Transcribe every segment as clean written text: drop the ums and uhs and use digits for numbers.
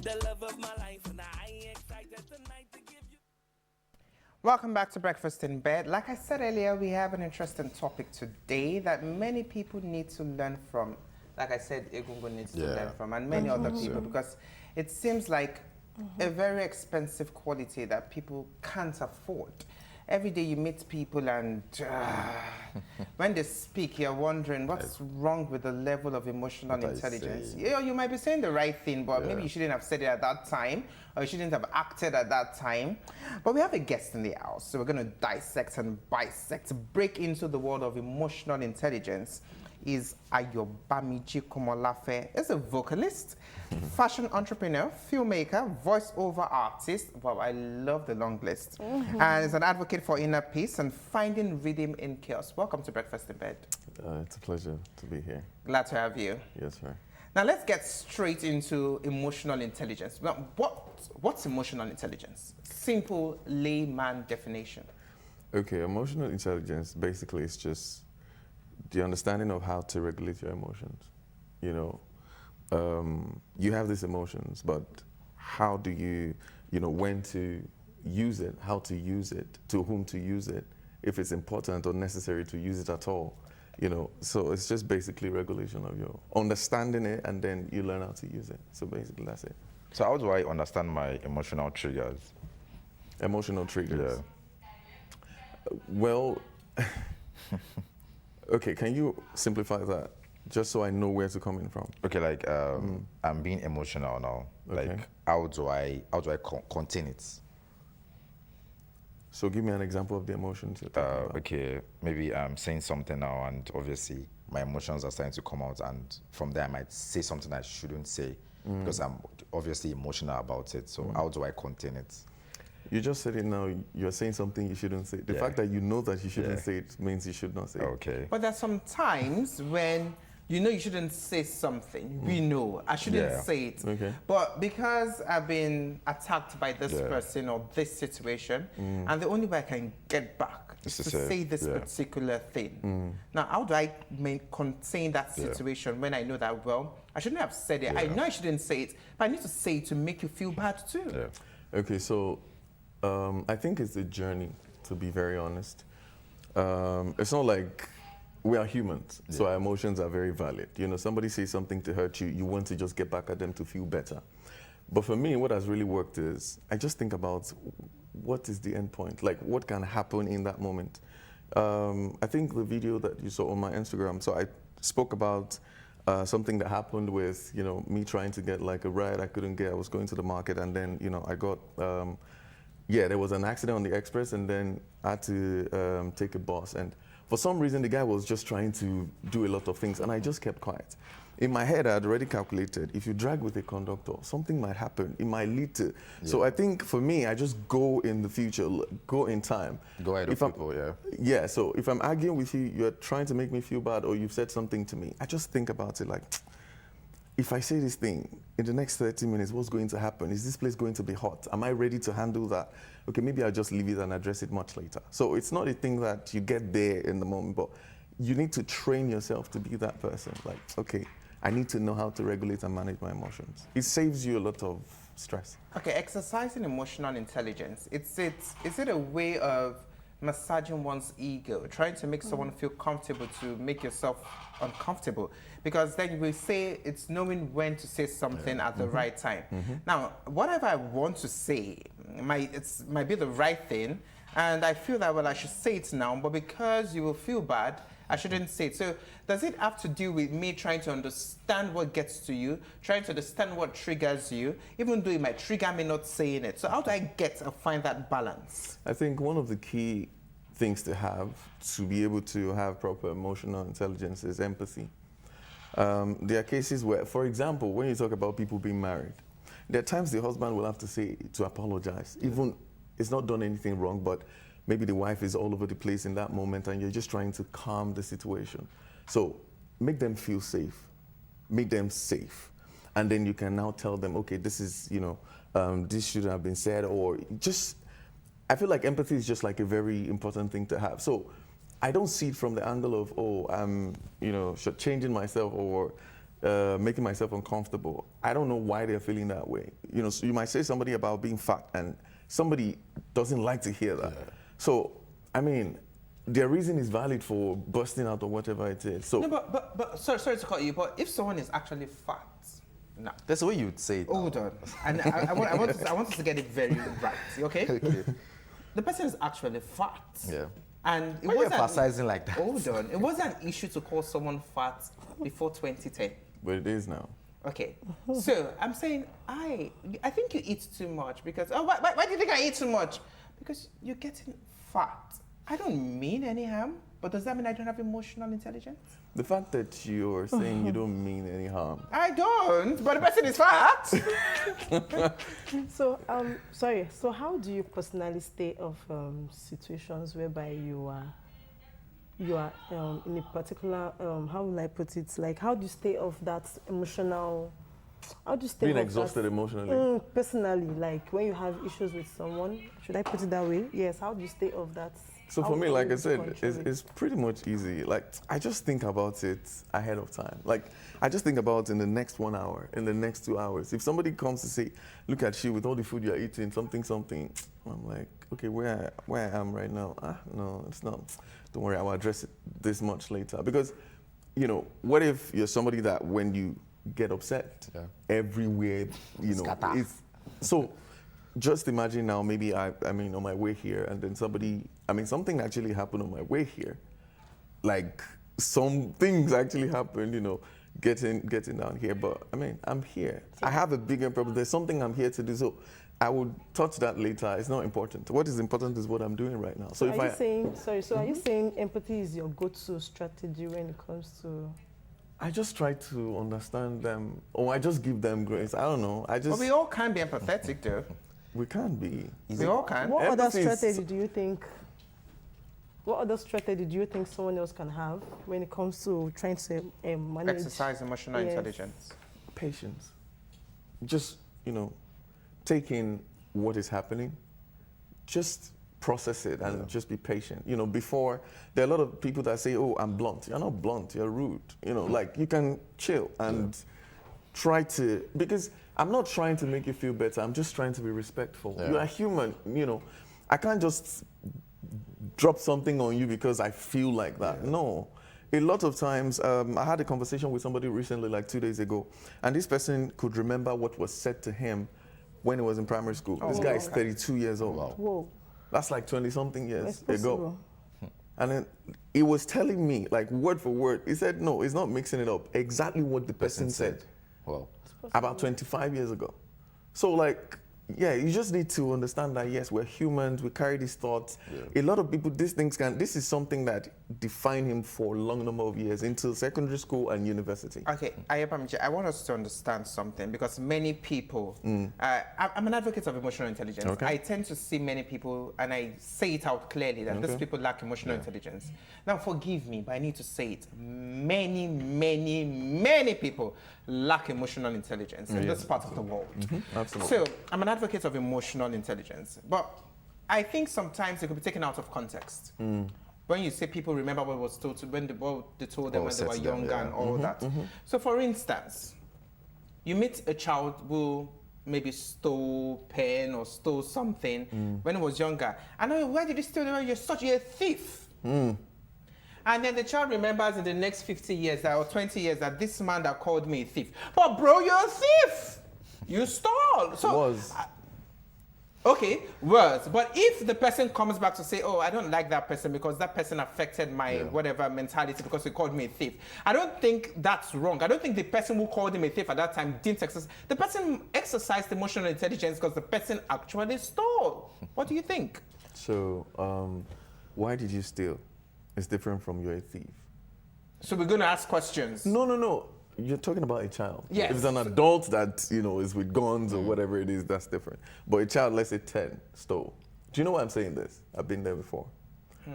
the love of my life, and I ain't excited tonight to give you. Welcome back to Breakfast in Bed. Like I said earlier, we have an interesting topic today that many people need to learn from. Like I said, Egungun needs to learn from, and many other people, because it seems like a very expensive quality that people can't afford. Every day you meet people and when they speak, you're wondering what's wrong with the level of emotional intelligence. You might be saying the right thing, but maybe you shouldn't have said it at that time, or you shouldn't have acted at that time. But we have a guest in the house, so we're going to dissect and bisect, break into the world of emotional intelligence. Is Ayobamiji Komolafe. Is a vocalist, fashion entrepreneur, filmmaker, voiceover artist. Wow, I love the long list. And is an advocate for inner peace and finding rhythm in chaos. Welcome to Breakfast in Bed. It's a pleasure to be here. Glad to have you. Yes, sir. Now let's get straight into emotional intelligence. Now, what's emotional intelligence? Simple layman definition. Okay, emotional intelligence basically is just the understanding of how to regulate your emotions. You know, you have these emotions, but how do you, when to use it, how to use it, to whom to use it, if it's important or necessary to use it at all. So it's just basically regulation of your understanding it, and then you learn how to use it. So basically that's it. So how do I understand my emotional triggers? Emotional triggers? Yeah. Well, okay, can you simplify that just so I know where to come in from? Okay, like I'm being emotional now. Okay. Like how do I contain it? So give me an example of the emotions you're talking about. Okay, maybe I'm saying something now, and obviously my emotions are starting to come out, and from there I might say something I shouldn't say because I'm obviously emotional about it. So how do I contain it? You just said it now, you're saying something you shouldn't say. The fact that you know that you shouldn't say it means you should not say it. Okay. But there's some times when you know you shouldn't say something. We know I shouldn't say it. Okay. But because I've been attacked by this person or this situation, and the only way I can get back is to say this particular thing. Now, how do I contain that situation when I know that, well, I shouldn't have said it. I know I shouldn't say it, but I need to say it to make you feel bad too. Okay, so I think it's a journey, to be very honest. It's not like we are humans, so our emotions are very valid. Somebody says something to hurt you, you want to just get back at them to feel better. But for me, what has really worked is I just think about what is the end point, like what can happen in that moment. I think the video that you saw on my Instagram, so I spoke about something that happened with, me trying to get like a ride I couldn't get. I was going to the market, and then, I got, there was an accident on the express, and then I had to take a bus. And for some reason, the guy was just trying to do a lot of things, and I just kept quiet. In my head, I had already calculated, if you drag with a conductor, something might happen. It might lead to... So I think for me, I just go in the future, go in time. Go ahead of people, Yeah, so if I'm arguing with you, you're trying to make me feel bad, or you've said something to me, I just think about it like, if I say this thing, in the next 30 minutes, what's going to happen? Is this place going to be hot? Am I ready to handle that? Okay, maybe I'll just leave it and address it much later. So it's not a thing that you get there in the moment, but you need to train yourself to be that person. Like, okay, I need to know how to regulate and manage my emotions. It saves you a lot of stress. Okay, exercising emotional intelligence, is it a way of massaging one's ego, trying to make someone feel comfortable to make yourself uncomfortable? Because then you will say it's knowing when to say something at the right time. Now, whatever I want to say might be the right thing, and I feel that, well, I should say it now, but because you will feel bad, I shouldn't say it. So does it have to do with me trying to understand what gets to you, trying to understand what triggers you, even though it might trigger me not saying it? So how do I find that balance? I think one of the key things to have to be able to have proper emotional intelligence is empathy. There are cases where, for example, when you talk about people being married, there are times the husband will have to apologize. Even it's not done anything wrong, but maybe the wife is all over the place in that moment, and you're just trying to calm the situation. So make them feel safe, make them safe. And then you can now tell them, okay, this is, this shouldn't have been said, or just, I feel like empathy is just like a very important thing to have. So I don't see it from the angle of, oh, I'm, changing myself, or making myself uncomfortable. I don't know why they're feeling that way. You know, so you might say somebody about being fat and somebody doesn't like to hear that. So, I mean, their reason is valid for busting out or whatever it is. So, No, but sorry to cut you, but if someone is actually fat, no. That's the way you'd say it. Hold on. And I want us to get it very right, okay? Okay. The person is actually fat. Yeah. And it Why are you wasn't emphasizing like that? Hold on. It wasn't an issue to call someone fat before 2010. but it is now. Okay. So I'm saying I think you eat too much because why do you think I eat too much? Because you're getting fat. I don't mean any harm, but does that mean I don't have emotional intelligence? The fact that you're saying you don't mean any harm. I don't, but the person is fat. So, sorry. So, how do you personally stay off situations whereby you are in a particular how will I put it? Like, how do you stay off that emotional? How do you stay Being off exhausted that, emotionally. personally, like when you have issues with someone, should I put it that way? Yes. How do you stay off that? So How for me, do like you I said, control it? it's pretty much easy. Like, I just think about it ahead of time. Like, I just think about in the next 1 hour, in the next 2 hours. If somebody comes to say, look at you with all the food you're eating, something, I'm like, okay, where I am right now? No, it's not. Don't worry, I'll address it this much later. Because, you know, what if you're somebody that when you get upset, everywhere, you know, Scatter. it's, so just imagine now, maybe I mean, on my way here, and then something actually happened on my way here. Like, some things actually happened, you know, getting down here. But, I mean, I'm here. I have a bigger problem. There's something I'm here to do. So I will touch that later. It's not important. What is important is what I'm doing right now. So are you saying empathy is your go-to strategy when it comes to? I just try to understand them, or I just give them grace. I don't know. But we all can be empathetic, though. We can't be. We all can. What other Empathy is- strategy do you think? What other strategy do you think someone else can have when it comes to trying to manage? Exercise emotional Yes. intelligence. Patience. Just, you know, take in what is happening. Just process it and just be patient. You know, before, there are a lot of people that say, oh, I'm blunt. You're not blunt, you're rude. You know, like, you can chill and try to, because I'm not trying to make you feel better. I'm just trying to be respectful. Yeah. You are human, you know. I can't just drop something on you because I feel like that. No. A lot of times, I had a conversation with somebody recently, like 2 days ago, and this person could remember what was said to him when he was in primary school. This guy is 32 years old. Wow. Whoa. That's like 20-something years It's ago. possible. And then he was telling me, like, word for word, he said, no, he's not mixing it up. Exactly what the person said Well, about 25 years ago. So, like, yeah, you just need to understand that, yes, we're humans, we carry these thoughts. A lot of people, this is something that defined him for a long number of years until secondary school and university. Okay, Ayobamiji, I want us to understand something because many people, I'm an advocate of emotional intelligence. Okay. I tend to see many people, and I say it out clearly, that these people lack emotional intelligence. Now, forgive me, but I need to say it. Many, many, many people lack emotional intelligence in this part of the world. Absolutely. So, I'm an advocate of emotional intelligence, but I think sometimes it could be taken out of context. When you say people remember what was told to what they told them when they were younger and all that. So, for instance, you meet a child who maybe stole pen or stole something when he was younger. And then, why did you steal it? You're such a thief. And then the child remembers in the next 50 years or 20 years that this man that called me a thief. But bro, you're a thief. You stole. So Was. Okay, worse. But if the person comes back to say, oh, I don't like that person because that person affected my whatever mentality because he called me a thief, I don't think that's wrong. I don't think the person who called him a thief at that time didn't exercise. The person exercised emotional intelligence because the person actually stole. What do you think? So, why did you steal? It's different from you're a thief. So we're going to ask questions. No. You're talking about a child. Yes. If it's an adult that, you know, is with guns or whatever it is, that's different. But a child, let's say 10, stole. Do you know why I'm saying this? I've been there before.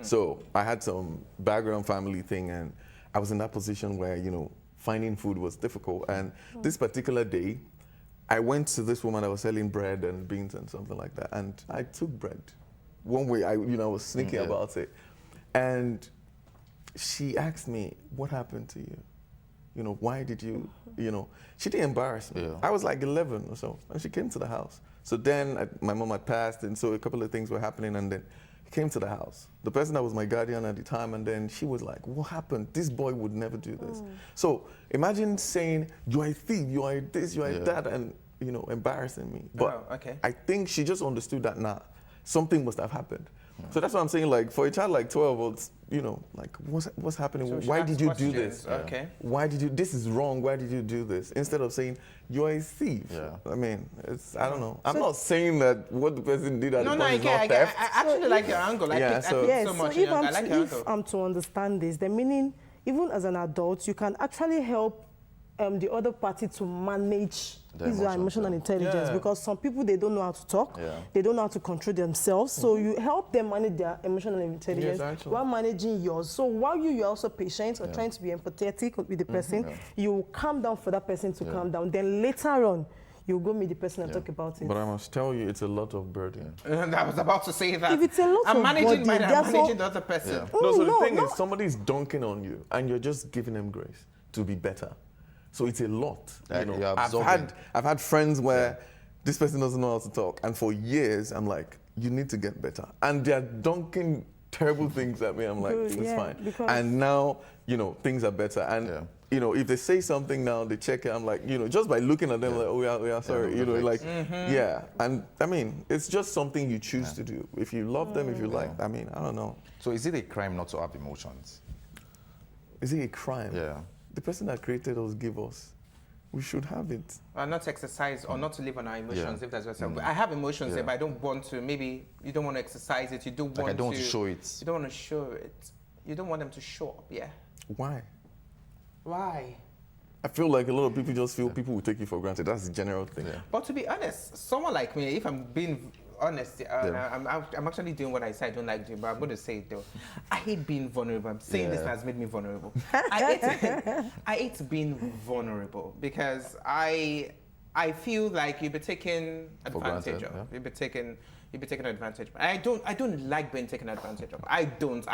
So I had some background family thing, and I was in that position where, you know, finding food was difficult. And this particular day, I went to this woman that was selling bread and beans and something like that, and I took bread. One way, I was sneaky about it. And she asked me, what happened to you? why did you, she didn't embarrass me. Yeah. I was like 11 or so, and she came to the house. So then my mom had passed, and so a couple of things were happening, and then he came to the house. The person that was my guardian at the time, and then she was like, what happened? This boy would never do this. So imagine saying, you are a thief, you are this, you are that, and, embarrassing me. But okay. I think she just understood that, something must have happened. So that's what I'm saying, like, for a child like 12, like, what's happening? So Why did you do questions. this? Okay. Why did you, this is wrong, why did you do this? Instead of saying, you're a thief. Yeah. I mean, I don't know. I'm not saying that what the person did at the point is not theft. I actually like your angle. I Yeah, picked so- Yes, so much. if I like your if angle. I'm to understand this, the meaning, even as an adult, you can actually help the other party to manage The his or her emotions, emotional yeah. intelligence, Yeah. because some people, they don't know how to talk, Yeah. they don't know how to control themselves, so you help them manage their emotional intelligence actually. while managing yours. So while you're also patient or trying to be empathetic with the person, you calm down for that person to calm down. Then later on, you go meet the person and talk about it. But I must tell you, it's a lot of burden. I was about to say that. If it's a lot I'm of managing body, mine, I'm therefore- managing the other person. Yeah. No, so the no, thing no. is, somebody's dunking on you, and you're just giving them grace to be better. So it's a lot. Like, you're I've absorbing. had friends where this person doesn't know how to talk, and for years I'm like, you need to get better, and they're dunking terrible things at me. I'm like, Good, it's yeah, fine. because- And now, things are better, and if they say something now, they check it. I'm like, just by looking at them, like, oh yeah, sorry, like, yeah. And I mean, it's just something you choose to do. If you love them, if you like, I mean, I don't know. So is it a crime not to have emotions? Is it a crime? Yeah. The person that created us gave us. We should have it. Not to exercise or not to live on our emotions, Yeah. if that's what I'm saying. I have emotions Yeah. there, but I don't want to. Maybe you don't want to exercise it. You don't want Like, I don't to want to show it. You don't want to show it. You don't want them to show up. Yeah. Why? Why? I feel like a lot of people just feel people will take you for granted. That's the general thing. Yeah. But to be honest, someone like me, if I'm being honest, I'm actually doing what I say I don't like doing, but I'm going to say it though. I hate being vulnerable. I'm saying this Yeah. has made me vulnerable. I hate being vulnerable because I feel like you'll be taken advantage granted, of. yeah. You'll be taken advantage of. I don't like being taken advantage of. I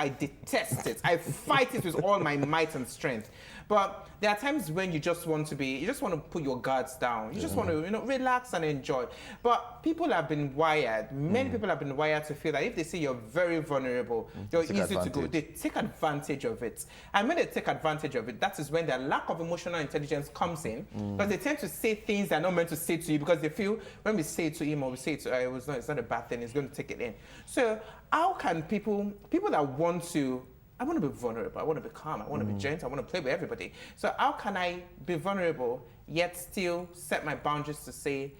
detest it. I fight it with all my might and strength. But there are times when you just want to put your guards down. You just want to, relax and enjoy. But people have been wired. Many people have been wired to feel that if they see you're very vulnerable, you're Take easy to go. advantage. They take advantage of it. And when they take advantage of it, that is when their lack of emotional intelligence comes in. Because they tend to say things they're not meant to say to you because they feel when we say it to him or we say it to her, it's not a bad thing, it's going to take it in. So how can people that want to, I want to be vulnerable, I want to be calm, I want to be gentle, I want to play with everybody. So how can I be vulnerable yet still set my boundaries to say,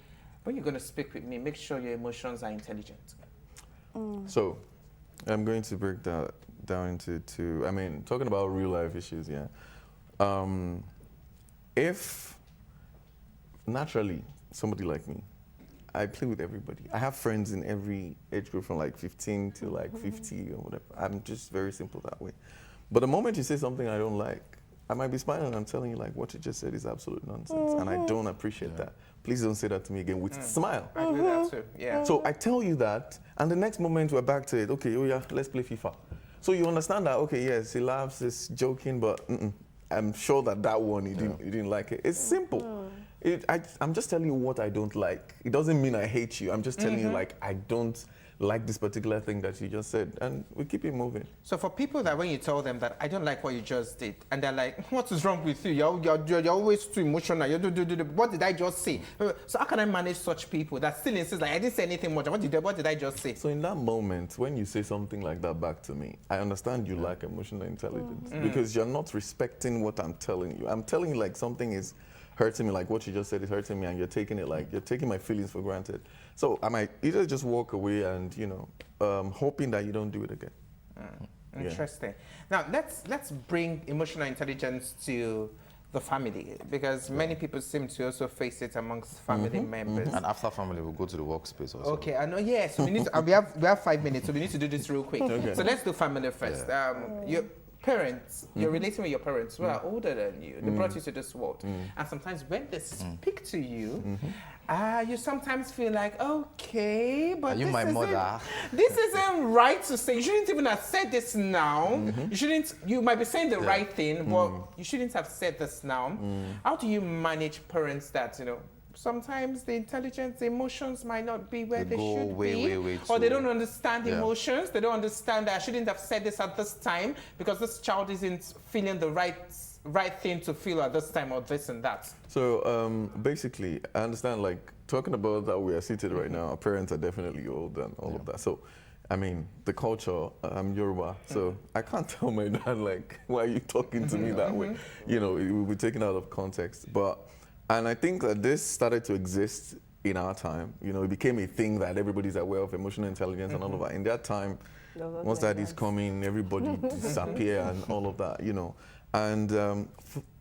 when you're going to speak with me, make sure your emotions are intelligent? So I'm going to break that down into two. I mean, talking about real life issues, yeah. If naturally somebody like me, I play with everybody. I have friends in every age group from like 15 to like 50 or whatever. I'm just very simple that way. But the moment you say something I don't like, I might be smiling and I'm telling you like what you just said is absolute nonsense and I don't appreciate that. Please don't say that to me again with smile. I agree with that too, yeah. So I tell you that, and the next moment we're back to it. Okay, oh yeah, let's play FIFA. So you understand that, okay, yes, he laughs, he's joking, but I'm sure that one, he didn't like it. It's simple. I'm just telling you what I don't like. It doesn't mean I hate you. I'm just telling you, like, I don't like this particular thing that you just said, and we keep it moving. So for people that when you tell them that I don't like what you just did, and they're like, what is wrong with you? You're always too emotional. What did I just say? So how can I manage such people that still insist like I didn't say anything much? What did I just say? So in that moment, when you say something like that back to me, I understand you lack emotional intelligence because you're not respecting what I'm telling you. I'm telling you like something is hurting me, like what you just said is hurting me, and you're taking it like you're taking my feelings for granted. So I might either just walk away and hoping that you don't do it again. Interesting. Now let's bring emotional intelligence to the family because many people seem to also face it amongst family members. And after family, we'll go to the workspace also. Okay, I know. Yeah, so we need to. we have 5 minutes, so we need to do this real quick. Okay. So let's do family first. Your parents, you're relating with your parents who are older than you. They brought you to this world, and sometimes when they speak to you, you sometimes feel like, okay, but Are you my mother? This isn't right to say. You shouldn't even have said this now. You shouldn't. You might be saying the right thing, but you shouldn't have said this now. How do you manage parents that, you know, sometimes the intelligence, the emotions might not be where they should be, or they don't understand emotions. They don't understand that I shouldn't have said this at this time because this child isn't feeling the right thing to feel at this time, or this and that. So basically, I understand, like, talking about that we are seated right now, our parents are definitely old and all of that. So, I mean, the culture, I'm Yoruba, so I can't tell my dad, like, why are you talking to me that way? You know, it will be taken out of context. And I think that this started to exist in our time. You know, it became a thing that everybody's aware of, emotional intelligence and all of that. In that time, once daddy's coming, everybody disappear and all of that, you know. And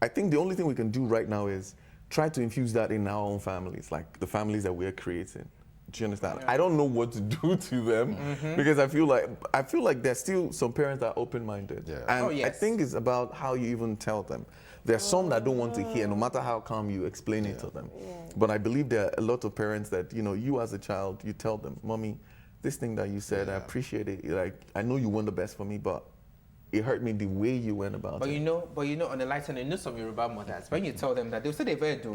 I think the only thing we can do right now is try to infuse that in our own families, like the families that we're creating. Do you understand? I don't know what to do to them because I feel like there's still some parents that are open-minded. And I think it's about how you even tell them. There's some that don't want to hear, no matter how calm you explain it to them. But I believe there are a lot of parents that, you know, you as a child, you tell them, Mommy, this thing that you said, I appreciate it. Like, I know you want the best for me, but it hurt me the way you went about it. But you know, on the light end, you know some Yoruba mothers, when you tell them that, they'll say they've heard,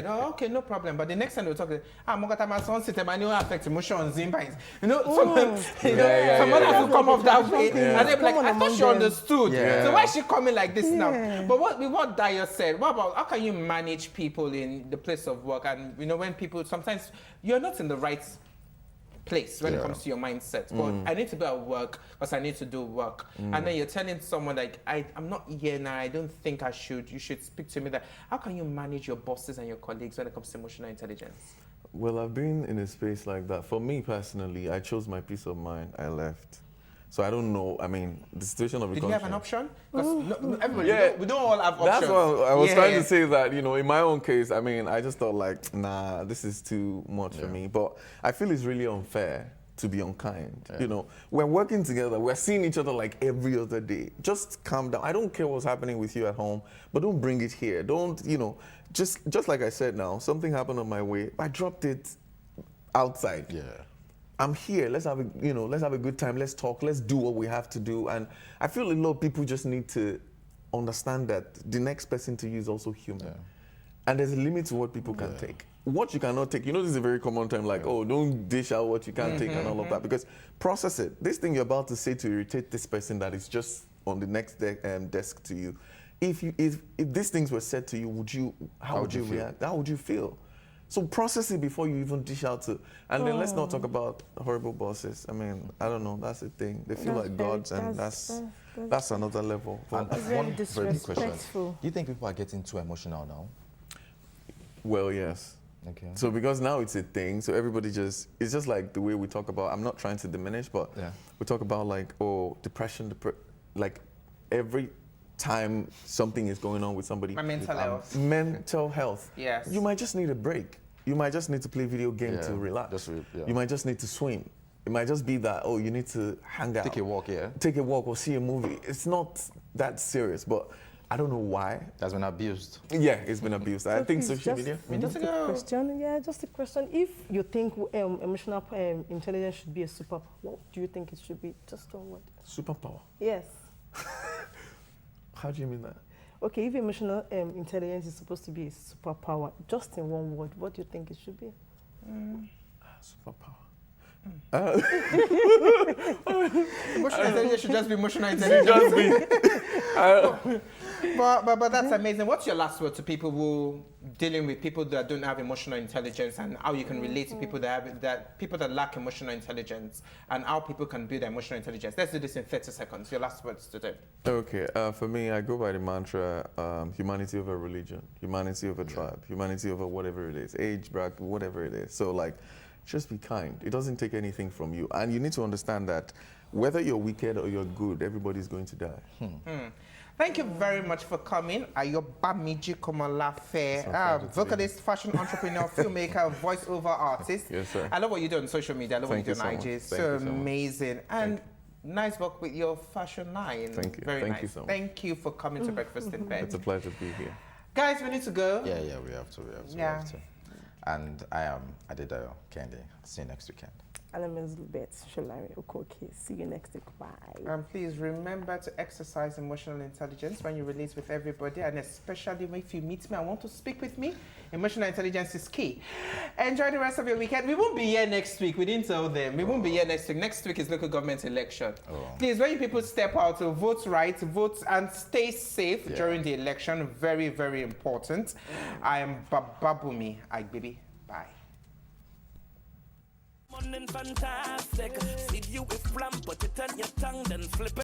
oh, okay, no problem. But the next time they'll talk, my son system, I know affect emotions, you know, some mothers will come off that way, and they'll be like, I thought she understood. So why is she coming like this now? But what Dio said, what about, how can you manage people in the place of work? And, you know, when people, sometimes you're not in the right place when it comes to your mindset, but I need to be at work because I need to do work, and then you're telling someone like, I'm not here now, I don't think I should, you should speak to me. That how can you manage your bosses and your colleagues when it comes to emotional intelligence? Well, I've been in a space like that. For me personally, I chose my peace of mind. I left. So I don't know. I mean, the situation of the country. Did you have an option? Because everybody, we don't all have options. That's what I was trying to say, that, you know, in my own case, I mean, I just thought like, nah, this is too much for me. But I feel it's really unfair to be unkind. You know, we're working together. We're seeing each other like every other day. Just calm down. I don't care what's happening with you at home, but don't bring it here. Don't, you know, just like I said now, something happened on my way. I dropped it outside. I'm here. Let's have a good time. Let's talk. Let's do what we have to do. And I feel a lot of people just need to understand that the next person to you is also human. And there's a limit to what people can take. What you cannot take, you know, this is a very common term, like, oh, don't dish out what you can't take and all of that, because process it. This thing you're about to say to irritate this person that is just on the next desk to you. If these things were said to you, how would you react? How would you feel? So process it before you even dish out to. And then let's not talk about horrible bosses. I mean, I don't know, that's the thing. They feel like gods, and that's another level. And one very big question. Do you think people are getting too emotional now? Well, yes. Okay. So because now it's a thing, so everybody it's just like the way we talk about, I'm not trying to diminish, but we talk about like, oh, depression, like every time something is going on with somebody. My mental health. Mental health. Yes. You might just need a break. You might just need to play video game to relax. You might just need to swim. It might just be that, oh, you need to hang out. Take a walk, Take a walk or see a movie. It's not that serious, but I don't know why. That's been abused. Yeah, it's been abused. I think social media. Just a question. If you think emotional intelligence should be a superpower, what do you think it should be? Just one word. Superpower? Yes. How do you mean that? Okay, if emotional intelligence is supposed to be a superpower, just in one word, what do you think it should be? Superpower. Emotional intelligence should just be emotional intelligence. But that's amazing. What's your last word to people who dealing with people that don't have emotional intelligence, and how you can relate to people that lack emotional intelligence, and how people can build emotional intelligence? Let's do this in 30 seconds. Your last words to them. Okay, for me, I go by the mantra, humanity over religion, humanity over tribe, humanity over whatever it is, age, bracket, whatever it is. So like, just be kind. It doesn't take anything from you. And you need to understand that whether you're wicked or you're good, everybody's going to die. Thank you very much for coming. Ayobamiji Komolafe, vocalist, fashion entrepreneur, filmmaker, voiceover artist. Yes, sir. I love what you do on social media. I love what you do on IG. So much. Amazing. And nice work with your fashion line. Thank you. Very Thank nice. you so much. Thank you for coming to Breakfast in Bed. It's a pleasure to be here. Guys, we need to go. Yeah, we have to. And I am Adedayo Kende. See you next weekend. I'm Elizabeth Sholari Okoke. See you next week. Bye. And please remember to exercise emotional intelligence when you release with everybody, and especially if you meet me and want to speak with me. Emotional intelligence is key. Enjoy the rest of your weekend. We won't be here next week. We didn't tell them. We won't be here next week. Next week is local government election. Please, when you people step out to vote right, vote and stay safe during the election. Very, very important. I am Babumi Agbibi. Bye. Fantastic. See you with flam, put it on your tongue, then flip it.